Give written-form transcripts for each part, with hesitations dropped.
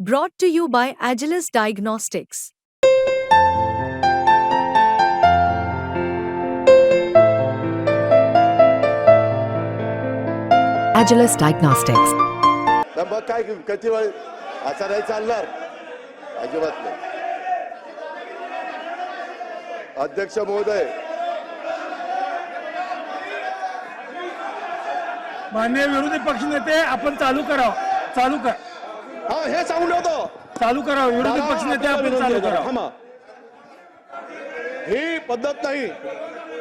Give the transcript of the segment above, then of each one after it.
Brought to you by Agilus Diagnostics. Agilus Diagnostics. मग काय किती वेळ असा नाही चालणार, अजिबात नाही. अध्यक्ष महोदय, माननीय विरोधी पक्षनेते, आपण चालू कर. हा हे सांगून ठेवतो. चालू करा विरोधी पक्षनेते, आपण चालू करा. ही पद्धत नाही.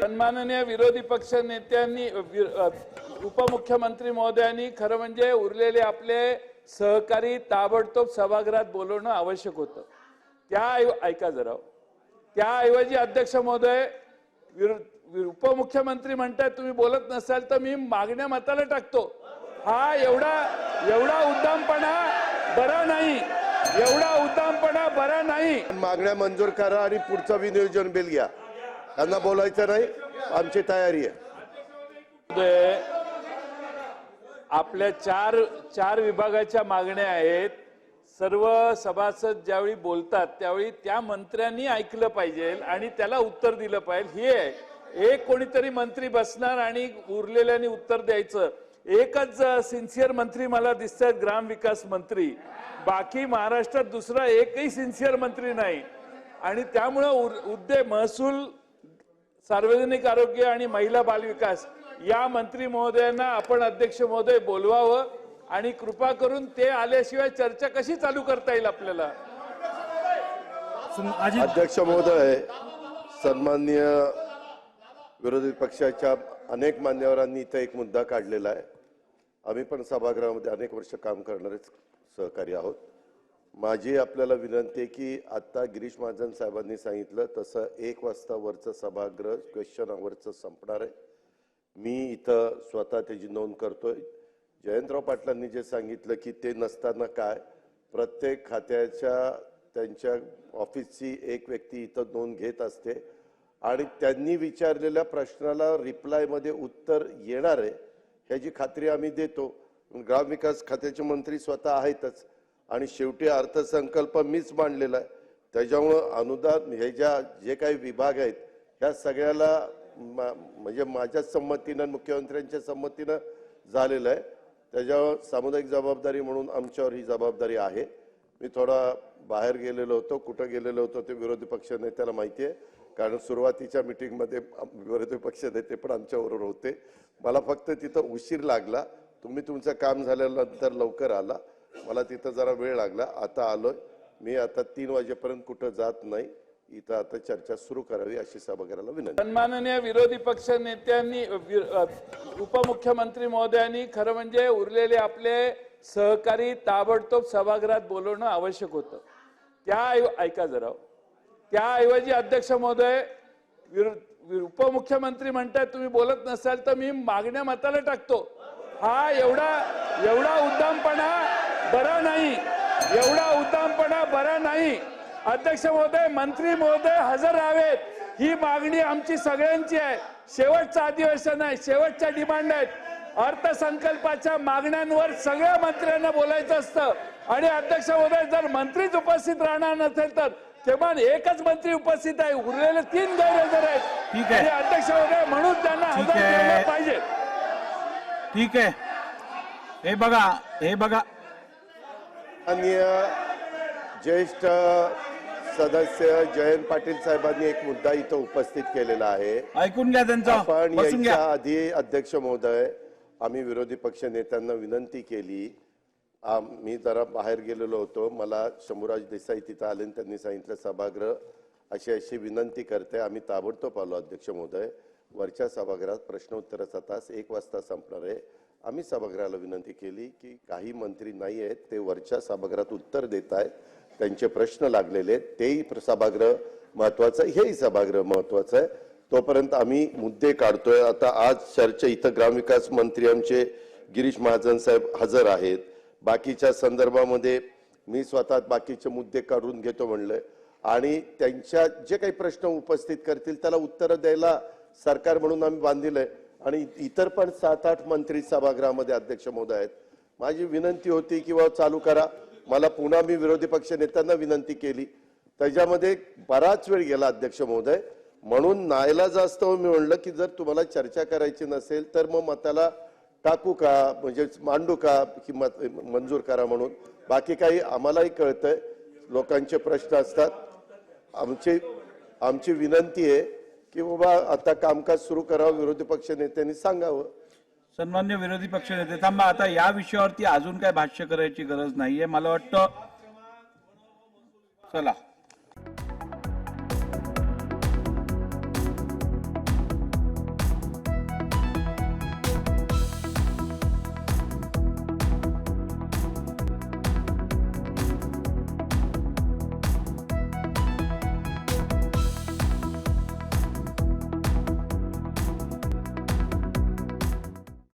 सन्माननीय विरोधी पक्ष नेत्यांनी उपमुख्यमंत्री महोदयांनी खरं म्हणजे उरलेले आपले सहकारी ताबडतोब सभागृहात बोलवणं आवश्यक होतं. ऐका जरा, त्याऐवजी अध्यक्ष महोदय उपमुख्यमंत्री म्हणतात तुम्ही बोलत नसाल तर मी मागण्या मताला टाकतो. हा एवढा उद्दामपणा बरा नाही, बरा नाही. मागण्या मंजूर करा आणि पुढचं विनियोजन बिल घ्या. त्यांना बोलायचं नाही, आमची तयारी आहे. आपल्या चार विभागाच्या मागण्या आहेत. सर्व सभासद ज्यावेळी बोलतात त्यावेळी त्या मंत्र्यांनी ऐकलं पाहिजे आणि त्याला उत्तर दिलं पाहिजे. हे आहे, एक कोणीतरी मंत्री बसणार आणि उरलेल्यांनी उत्तर द्यायचं. एकच सिन्सिअर मंत्री मला दिसतात, ग्रामविकास मंत्री. बाकी महाराष्ट्रात दुसरा एकही सिन्सिअर मंत्री नाही. आणि त्यामुळे महसूल, सार्वजनिक आरोग्य आणि महिला बालविकास या मंत्री महोदयांना आपण अध्यक्ष महोदय बोलवावं आणि कृपा करून ते आल्याशिवाय चर्चा कशी चालू करता येईल आपल्याला. अध्यक्ष महोदय, सन्माननीय विरोधी पक्षाच्या अनेक मान्यवरांनी इथे एक मुद्दा काढलेला आहे. आम्ही पण सभागृहामध्ये अनेक वर्ष काम करणारे सहकारी आहोत. माझी आपल्याला विनंती आहे की आता गिरीश महाजन साहेबांनी सांगितलं तसं 1 वाजता वरचं सभागृह क्वेश्चन आवरचं संपणार आहे. मी इथं स्वतः त्याची नोंद करतोय. जयंतराव पाटलांनी जे सांगितलं की ते नसताना काय, प्रत्येक खात्याच्या त्यांच्या ऑफिसची एक व्यक्ती इथं नोंद घेत असते आणि त्यांनी विचारलेल्या प्रश्नाला रिप्लायमध्ये उत्तर येणार आहे ह्याची खात्री आम्ही देतो. ग्रामविकास खात्याचे मंत्री स्वतः आहेतच आणि शेवटी अर्थसंकल्प मीच मांडलेला आहे. त्याच्यामुळं अनुदान हे जे काही विभाग आहेत ह्या सगळ्याला म्हणजे माझ्या संमतीनं, मुख्यमंत्र्यांच्या संमतीनं झालेलं आहे. त्याच्यावर सामुदायिक जबाबदारी म्हणून आमच्यावर ही जबाबदारी आहे. मी थोडा बाहेर गेलेलो होतो, कुठं गेलेलो होतो ते विरोधी पक्ष नेत्याला माहिती आहे, कारण सुरुवातीच्या मीटिंगमध्ये विरोधी पक्ष नेते पण आमच्याबरोबर होते. मला फक्त तिथं उशीर लागला. तुम्ही तुमचं काम झाल्यानंतर लवकर आला, मला तिथं जरा वेळ लागला. आता आलोय मी. आता 3 वाजेपर्यंत कुठं जात नाही. इथं आता चर्चा सुरू करावी अशी सभागृहाला विनंती. सन्माननीय विरोधी पक्ष नेत्यांनी उपमुख्यमंत्री महोदयांनी खरं म्हणजे उरलेले आपले सहकारी ताबडतोब सभागृहात बोलवणं आवश्यक होतं. ऐका जरा, त्याऐवजी अध्यक्ष महोदय उपमुख्यमंत्री म्हणतात तुम्ही बोलत नसाल तर मी मागण्या मताला टाकतो. हा एवढा उद्दामपणा बरा नाही. अध्यक्ष महोदय, मंत्री महोदय हजर राहावेत, ही मागणी आमची सगळ्यांची आहे. शेवटचं अधिवेशन आहे, शेवटच्या डिमांड आहेत. अर्थसंकल्पाच्या मागण्यांवर सगळ्या मंत्र्यांना बोलायचं असतं आणि अध्यक्ष महोदय जर मंत्रीच उपस्थित राहणार नसेल तर किमान एकच मंत्री उपस्थित आहे, उरलेले 3 गैरहजर आहेत. ठीक आहे अध्यक्ष महोदय, म्हणून त्यांना हजर केलं पाहिजे. ठीक आहे. हे बघा माननीय ज्येष्ठ सदस्य जयंत पाटील साहेबांनी एक मुद्दा इथं उपस्थित केलेला आहे, ऐकून घ्या त्यांचा. पण बसून घ्या. याच्या आधी अध्यक्ष महोदय आम्ही विरोधी पक्ष नेत्यांना विनंती केली. मी जरा बाहेर गेलेलो होतो, मला शंभूराज देसाई तिथं आले, त्यांनी सांगितलं सभागृह अशी विनंती करते. आम्ही ताबडतोब आलो. अध्यक्ष महोदय, वरच्या सभागृहात प्रश्नोत्तराचा तास 1 वाजता संपणार आहे. आम्ही सभागृहाला विनंती केली की काही मंत्री नाही आहेत, ते वरच्या सभागृहात उत्तर देत आहेत, त्यांचे प्रश्न लागलेले आहेत, तेही सभागृह महत्वाचं आहे, हेही सभागृह महत्वाचं आहे. तोपर्यंत आम्ही मुद्दे काढतोय. आता आज चर्चा इथं ग्रामविकास मंत्री आमचे गिरीश महाजन साहेब हजर आहेत. बाकीच्या संदर्भामध्ये मी स्वतः बाकीचे मुद्दे काढून घेतो म्हणलं आणि त्यांच्या जे काही प्रश्न उपस्थित करतील त्याला उत्तर द्यायला सरकार म्हणून आम्ही बांधिलंय. आणि इतर पण 7-8 मंत्री सभागृहामध्ये अध्यक्ष महोदय आहेत. माझी विनंती होती की चालू करा. मला पुन्हा मी विरोधी पक्ष नेत्यांना विनंती केली, त्याच्यामध्ये बराच वेळ गेला अध्यक्ष महोदय. म्हणून नाईलाजास्तव मी म्हणलं की जर तुम्हाला चर्चा करायची नसेल तर मग मताला टाकू का, म्हणजे मांडू का की मत मंजूर करा म्हणून. बाकी काही आम्हालाही कळतंय, लोकांचे प्रश्न असतात. आमची विनंती आहे की बाबा आता कामकाज सुरू करावं, विरोधी पक्ष नेत्यांनी सांगावं. सन्मान्य विरोधी पक्ष नेते, थांबा, आता या विषयावरती अजून काय भाष्य करायची गरज नाहीये मला वाटतं. चला.